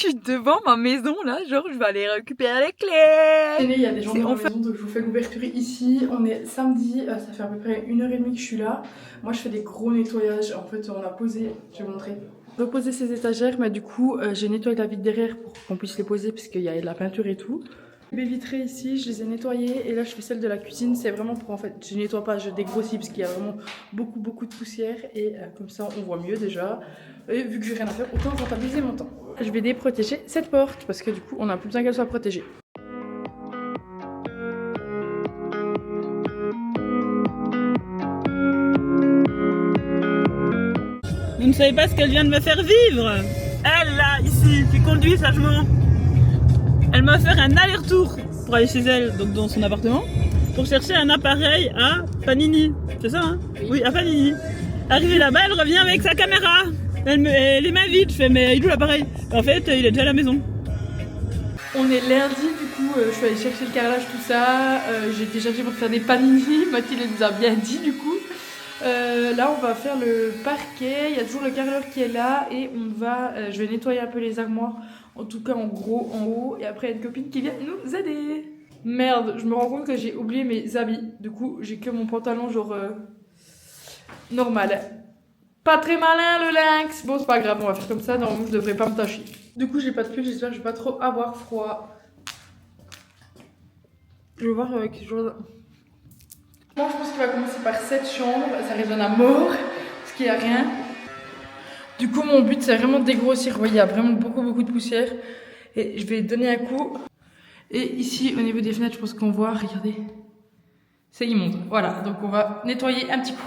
Je suis devant ma maison là, genre je vais aller récupérer les clés. Il y a des gens dans ma maison, donc je vous fais l'ouverture ici. On est samedi, ça fait à peu près 1h30 que je suis là. Moi je fais des gros nettoyages. En fait on a posé, je vais vous montrer, reposer ces étagères, mais du coup j'ai nettoyé la vitre derrière pour qu'on puisse les poser parce qu'il y a de la peinture et tout. Les vitrées ici, je les ai nettoyées et là je fais celle de la cuisine. C'est vraiment pour, en fait, je nettoie pas, je dégrossis parce qu'il y a vraiment beaucoup de poussière et comme ça on voit mieux déjà. Et vu que j'ai rien à faire, autant rentabiliser mon temps. Je vais déprotéger cette porte parce que du coup on a plus besoin qu'elle soit protégée. Vous ne savez pas ce qu'elle vient de me faire vivre. Elle là, ici, qui conduit sagement. Elle m'a fait un aller-retour pour aller chez elle, donc dans son appartement, pour chercher un appareil à Panini. C'est ça, hein? Oui, à Panini. Arrivée là-bas, elle revient avec sa caméra. Elle les mains vides. Je fais, mais il est où l'appareil? En fait, il est déjà à la maison. On est lundi, du coup, je suis allée chercher le carrelage, tout ça. J'ai été chercher pour faire des panini. Mathilde nous a bien dit, du coup. Là, on va faire le parquet. Il y a toujours le carreleur qui est là. Et on va, je vais nettoyer un peu les armoires. En tout cas, en gros, en haut. Et après, il y a une copine qui vient nous aider. Merde, je me rends compte que j'ai oublié mes habits. Du coup, j'ai que mon pantalon, genre, normal. Pas très malin le lynx. Bon c'est pas grave, on va faire comme ça, normalement je devrais pas me tâcher. Du coup j'ai pas de pull, j'espère que je vais pas trop avoir froid. Je vais voir avec Jordan. Moi je pense qu'il va commencer par cette chambre, ça résonne à mort, parce qu'il y a rien. Du coup mon but c'est vraiment de dégrossir, vous voyez il y a vraiment beaucoup de poussière. Et je vais donner un coup. Et ici au niveau des fenêtres je pense qu'on voit, regardez. C'est immonde, voilà, donc on va nettoyer un petit coup.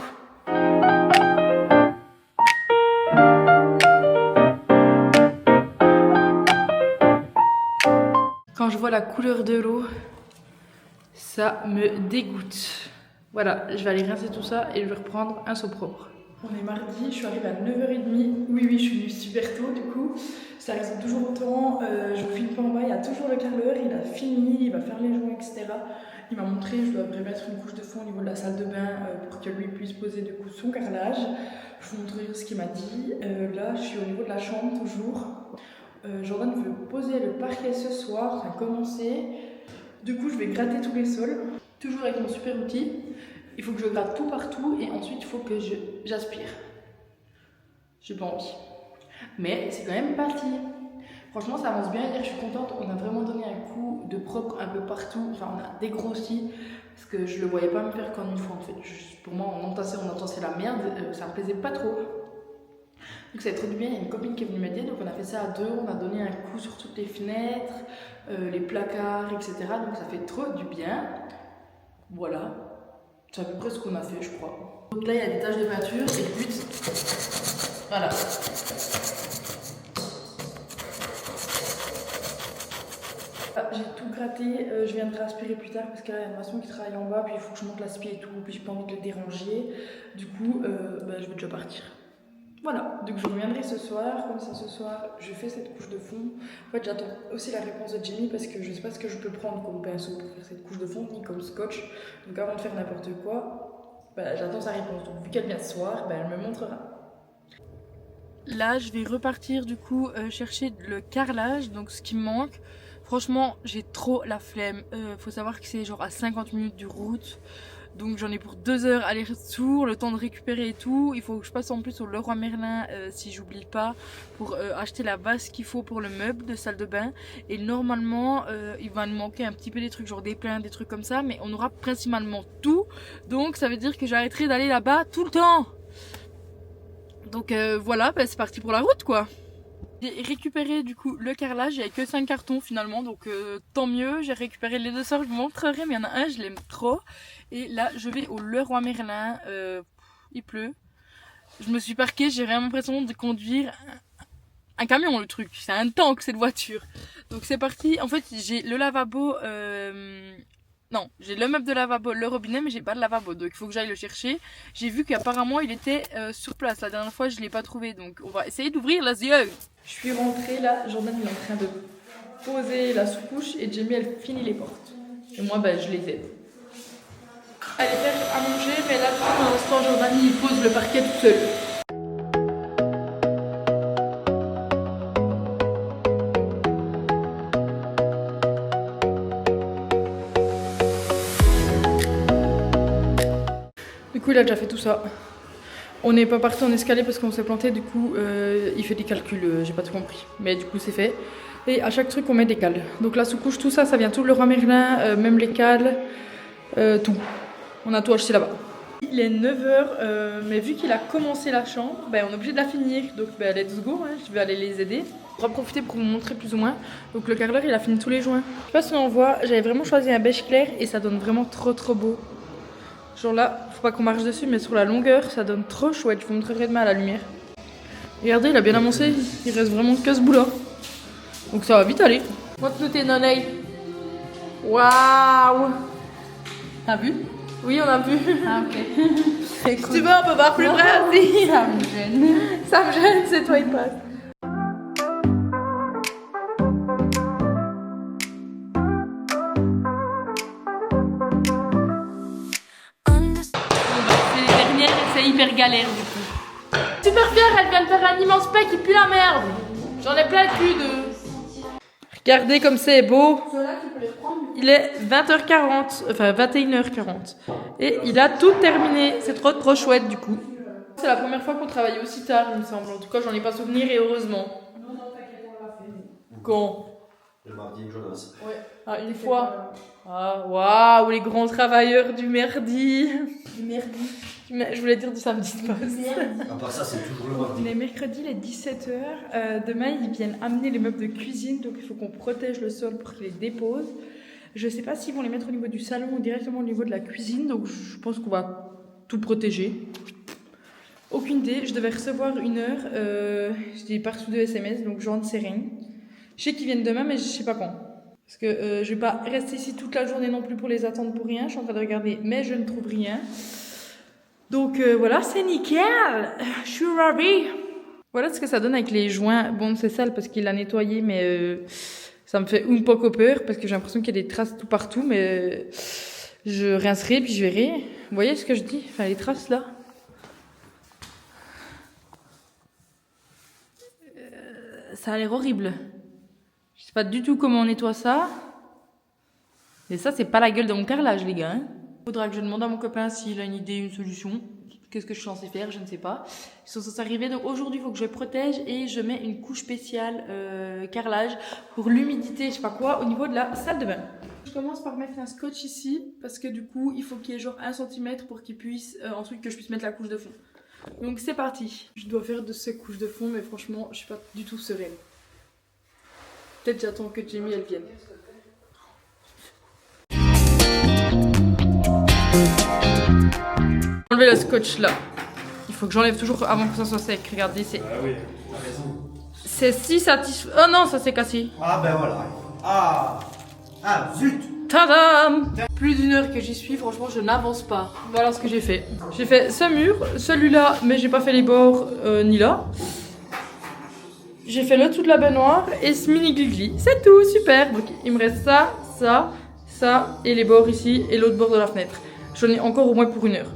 Quand je vois la couleur de l'eau, ça me dégoûte. Voilà, je vais aller rincer tout ça et je vais reprendre un seau propre. On est mardi, je suis arrivée à 9h30. Oui, je suis venue super tôt du coup. Ça reste toujours autant. Je vous filme pas en bas, il y a toujours le carreleur, il a fini, il va faire les joints, etc. Il m'a montré, je dois remettre une couche de fond au niveau de la salle de bain pour que lui puisse poser du coup son carrelage. Je vous montrerai ce qu'il m'a dit. Là, je suis au niveau de la chambre toujours. Jordan veut poser le parquet ce soir, ça a commencé. Du coup, je vais gratter tous les sols, toujours avec mon super outil. Il faut que je gratte tout partout et ensuite il faut que j'aspire. J'ai pas envie. Mais c'est quand même parti. Franchement, ça avance bien. Hier, je suis contente. On a vraiment donné un coup de propre un peu partout. Enfin, on a dégrossi parce que je le voyais pas me faire comme une fois en fait. Pour moi, on entassait la merde. Ça me plaisait pas trop. Donc ça va être trop bien, il y a une copine qui est venue m'aider, donc on a fait ça à deux, on a donné un coup sur toutes les fenêtres, les placards, etc. Donc ça fait trop du bien. Voilà, c'est à peu près ce qu'on a fait je crois. Donc là il y a des taches de peinture et le but, voilà. J'ai tout gratté, je viendrai aspirer plus tard parce qu'il y a un maçon qui travaille en bas, puis il faut que je monte l'aspie et tout, puis j'ai pas envie de le déranger. Du coup, je vais déjà partir. Voilà, donc je reviendrai ce soir, comme ça ce soir je fais cette couche de fond. En fait j'attends aussi la réponse de Jamie parce que je sais pas ce que je peux prendre comme pinceau pour faire cette couche de fond, ni comme scotch. Donc avant de faire n'importe quoi, j'attends sa réponse. Donc vu qu'elle vient ce soir, elle me montrera. Là je vais repartir du coup chercher le carrelage, donc ce qui me manque. Franchement j'ai trop la flemme, faut savoir que c'est genre à 50 minutes de route. Donc j'en ai pour 2 heures aller-retour, le temps de récupérer et tout. Il faut que je passe en plus au Leroy Merlin si j'oublie pas pour acheter la base qu'il faut pour le meuble de salle de bain. Et normalement il va nous manquer un petit peu des trucs, genre des plins, des trucs comme ça. Mais on aura principalement tout. Donc ça veut dire que j'arrêterai d'aller là-bas tout le temps. Donc voilà, c'est parti pour la route quoi. J'ai récupéré du coup le carrelage, il n'y avait que 5 cartons finalement, donc tant mieux. J'ai récupéré les deux sorts, je vous montrerai, mais il y en a un, je l'aime trop. Et là, je vais au Leroy Merlin, il pleut. Je me suis parquée, j'ai vraiment l'impression de conduire un camion le truc, c'est un tank cette voiture. Donc c'est parti, en fait j'ai le lavabo, non, j'ai le meuble de lavabo, le robinet, mais j'ai pas de lavabo, donc il faut que j'aille le chercher. J'ai vu qu'apparemment il était sur place, la dernière fois je l'ai pas trouvé, donc on va essayer d'ouvrir les yeux. Je suis rentrée là, Jordan il est en train de poser la sous-couche et Jamie elle finit les portes. Et moi je les aide. Allez faire à manger, mais là pour l'instant Jordan il pose le parquet tout seul. coup, il a déjà fait tout ça. On n'est pas parti en escalier parce qu'on s'est planté, du coup, il fait des calculs, j'ai pas tout compris. Mais du coup, c'est fait. Et à chaque truc, on met des cales. Donc la sous-couche, tout ça, ça vient tout le Leroy Merlin, même les cales, tout. On a tout acheté là-bas. Il est 9h, mais vu qu'il a commencé la chambre, ben, on est obligé de la finir. Donc let's go, hein, je vais aller les aider. On va profiter pour vous montrer plus ou moins. Donc le carreleur, il a fini tous les joints. Je sais pas si on voit, j'avais vraiment choisi un beige clair et ça donne vraiment trop beau. Genre là, faut pas qu'on marche dessus, mais sur la longueur, ça donne trop chouette. Je vous montrerai demain à la lumière. Regardez, il a bien avancé, il reste vraiment que ce bout-là. Donc ça va vite aller. Montre-nous tes nonneilles. Waouh! T'as vu? Oui, on a vu. Ah, ok. Si tu veux, on peut voir plus près aussi. Ça me gêne. Ça me gêne, c'est toi, il passe. C'est les dernières et c'est hyper galère du coup. Super fière, elle vient de faire un immense pack qui pue la merde. J'en ai plein le cul de... Regardez comme c'est beau. Il est 20h40, enfin 21h40. Et il a tout terminé. C'est trop chouette du coup. C'est la première fois qu'on travaille aussi tard, il me semble. En tout cas, j'en ai pas souvenir et heureusement. Quand? Le mardi, Jonas. Ouais. Ah, une fois. Ah, waouh, les grands travailleurs du merdi. Du merdi. Je voulais dire du samedi de poste. À part ça, c'est toujours le mardi. On est mercredi, il est 17h. Demain, ils viennent amener les meubles de cuisine, donc il faut qu'on protège le sol pour qu'ils les déposent. Je sais pas s'ils vont les mettre au niveau du salon ou directement au niveau de la cuisine, donc je pense qu'on va tout protéger. Aucune idée, je devais recevoir une heure. J'ai pas reçu de SMS, donc j'en sais rien. Je sais qu'ils viennent demain, mais je sais pas quand. Parce que je vais pas rester ici toute la journée non plus pour les attendre pour rien. Je suis en train de regarder, mais je ne trouve rien. Donc voilà, c'est nickel. Je suis ravie. Voilà ce que ça donne avec les joints. Bon, c'est sale parce qu'il l'a nettoyé, mais ça me fait un peu peur parce que j'ai l'impression qu'il y a des traces tout partout. Mais je rincerai puis je verrai. Vous voyez ce que je dis? Enfin, les traces là. Ça a l'air horrible. Je sais pas du tout comment on nettoie ça. Et ça, c'est pas la gueule de mon carrelage, les gars. Hein. Faudra que je demande à mon copain s'il a une idée, une solution. Qu'est-ce que je suis censée faire, je ne sais pas. Ils sont censés arriver, donc aujourd'hui il faut que je les protège et je mets une couche spéciale carrelage pour l'humidité, je sais pas quoi, au niveau de la salle de bain. Je commence par mettre un scotch ici parce que du coup il faut qu'il y ait genre 1 cm pour qu'il puisse, ensuite que je puisse mettre la couche de fond. Donc c'est parti. Je dois faire de ces couches de fond, mais franchement je suis pas du tout sereine. Peut-être j'attends que Jamie elle vienne. Enlever le scotch là. Il faut que j'enlève toujours avant que ça soit sec. Regardez, c'est. Ah oui, t'as raison. C'est si satisfaisant. Oh non, ça s'est cassé. Ah ben voilà. Ah zut. Tadam! Plus d'une heure que j'y suis, franchement, je n'avance pas. Voilà ce que j'ai fait. J'ai fait ce mur, celui-là, mais j'ai pas fait les bords ni là. J'ai fait le dessous de la baignoire et ce mini gligli. C'est tout, super. Donc il me reste ça, ça, ça et les bords ici et l'autre bord de la fenêtre. J'en ai encore au moins pour 1 heure.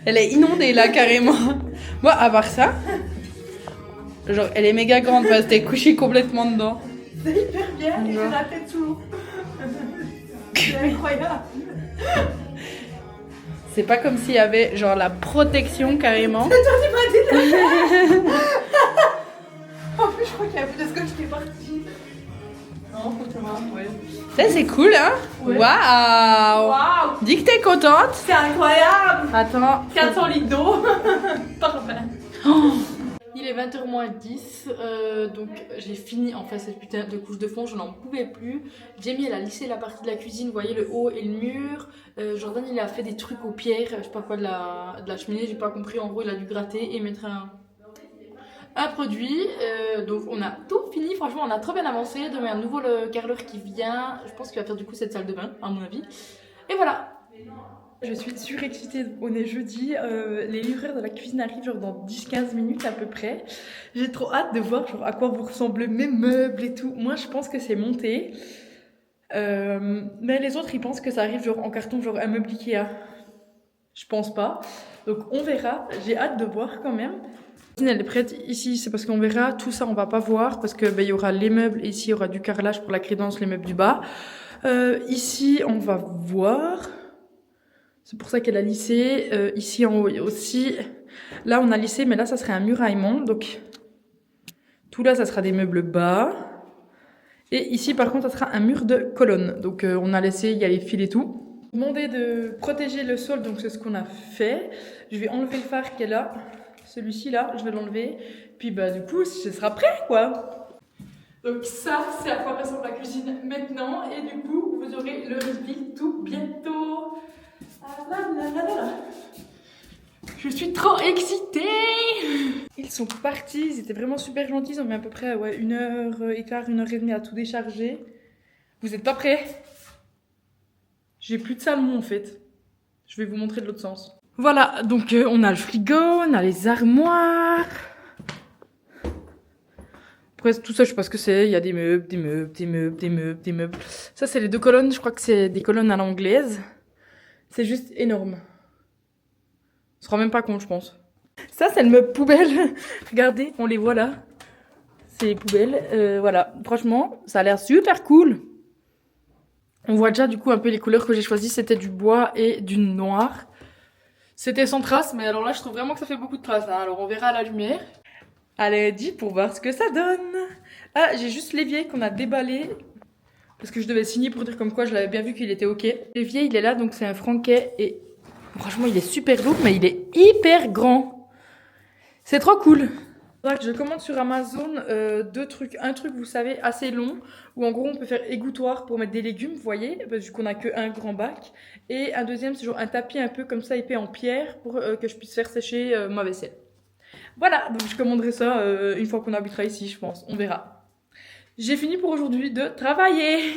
Elle est inondée là carrément. Moi à part ça, genre elle est méga grande parce que t'es couché complètement dedans. C'est hyper bien, et je la tête sous l'eau. C'est incroyable. C'est pas comme s'il y avait genre la protection carrément. En plus, je crois qu'il y a plus de scotch qui est parti. Non, franchement, ouais. Ça c'est cool hein. Ouais. Waouh. Waouh, Dis que t'es contente. c'est incroyable. Attends. 400 litres d'eau. Parfait. Il est 20h moins 10, donc j'ai fini enfin cette putain de couche de fond, je n'en pouvais plus. Jamie elle a lissé la partie de la cuisine, vous voyez le haut et le mur. Jordan il a fait des trucs aux pierres, je sais pas quoi de la cheminée, j'ai pas compris, en gros il a dû gratter et mettre un produit. Donc on a tout fini, franchement on a trop bien avancé. Demain un nouveau carreleur qui vient, je pense qu'il va faire du coup cette salle de bain à mon avis. Et voilà. Je suis surexcitée, on est jeudi, les livreurs de la cuisine arrivent genre dans 10-15 minutes à peu près. J'ai trop hâte de voir genre à quoi vont ressembler mes meubles et tout. Moi je pense que c'est monté, mais les autres ils pensent que ça arrive genre en carton, genre un meuble Ikea. Je pense pas. Donc on verra. J'ai hâte de voir quand même. Elle est prête ici, c'est parce qu'on verra. Tout ça, on va pas voir parce que il y aura les meubles et ici il y aura du carrelage pour la crédence, les meubles du bas. Ici, on va voir. C'est pour ça qu'elle a lissé. Ici en haut aussi. Là, on a lissé, mais là, ça serait un muraillement. Donc tout là, ça sera des meubles bas. Et ici, par contre, ça sera un mur de colonnes. Donc on a laissé, il y a les fils et tout. Demandé de protéger le sol, donc c'est ce qu'on a fait. Je vais enlever le phare qu'elle a. Celui-ci là, je vais l'enlever. Puis bah du coup, ce sera prêt quoi. Donc ça, c'est à quoi ressemble la cuisine maintenant. Et du coup, vous aurez le reveal tout bientôt. Ah là là là là. Je suis trop excitée. Ils sont partis, ils étaient vraiment super gentils. Ils ont mis à peu près 1h15, 1h30 à tout décharger. Vous êtes pas prêts? J'ai plus de salmon en fait. Je vais vous montrer de l'autre sens. Voilà, donc on a le frigo, on a les armoires. Après tout ça, je sais pas ce que c'est. Il y a des meubles, des meubles, des meubles, des meubles, des meubles. Ça, c'est les 2 colonnes. Je crois que c'est des colonnes à l'anglaise. C'est juste énorme. On se rend même pas compte, je pense. Ça, c'est le meuble poubelle. Regardez, on les voit là. C'est les poubelles. Voilà, franchement, ça a l'air super cool. On voit déjà du coup un peu les couleurs que j'ai choisies. C'était du bois et du noir. C'était sans traces, mais alors là, je trouve vraiment que ça fait beaucoup de traces. Hein. Alors on verra à la lumière. Allez, dis pour voir ce que ça donne. Ah, j'ai juste l'évier qu'on a déballé. Parce que je devais signer pour dire comme quoi je l'avais bien vu qu'il était ok. L'évier, il est là, donc c'est un Franquet. Et franchement, il est super lourd, mais il est hyper grand. C'est trop cool. Je commande sur Amazon 2 trucs. Un truc, vous savez, assez long, où en gros on peut faire égouttoir pour mettre des légumes, vous voyez, vu qu'on a que un grand bac. Et un deuxième, c'est genre un tapis un peu comme ça, épais en pierre, pour que je puisse faire sécher ma vaisselle. Voilà, donc je commanderai ça une fois qu'on habitera ici, je pense. On verra. J'ai fini pour aujourd'hui de travailler.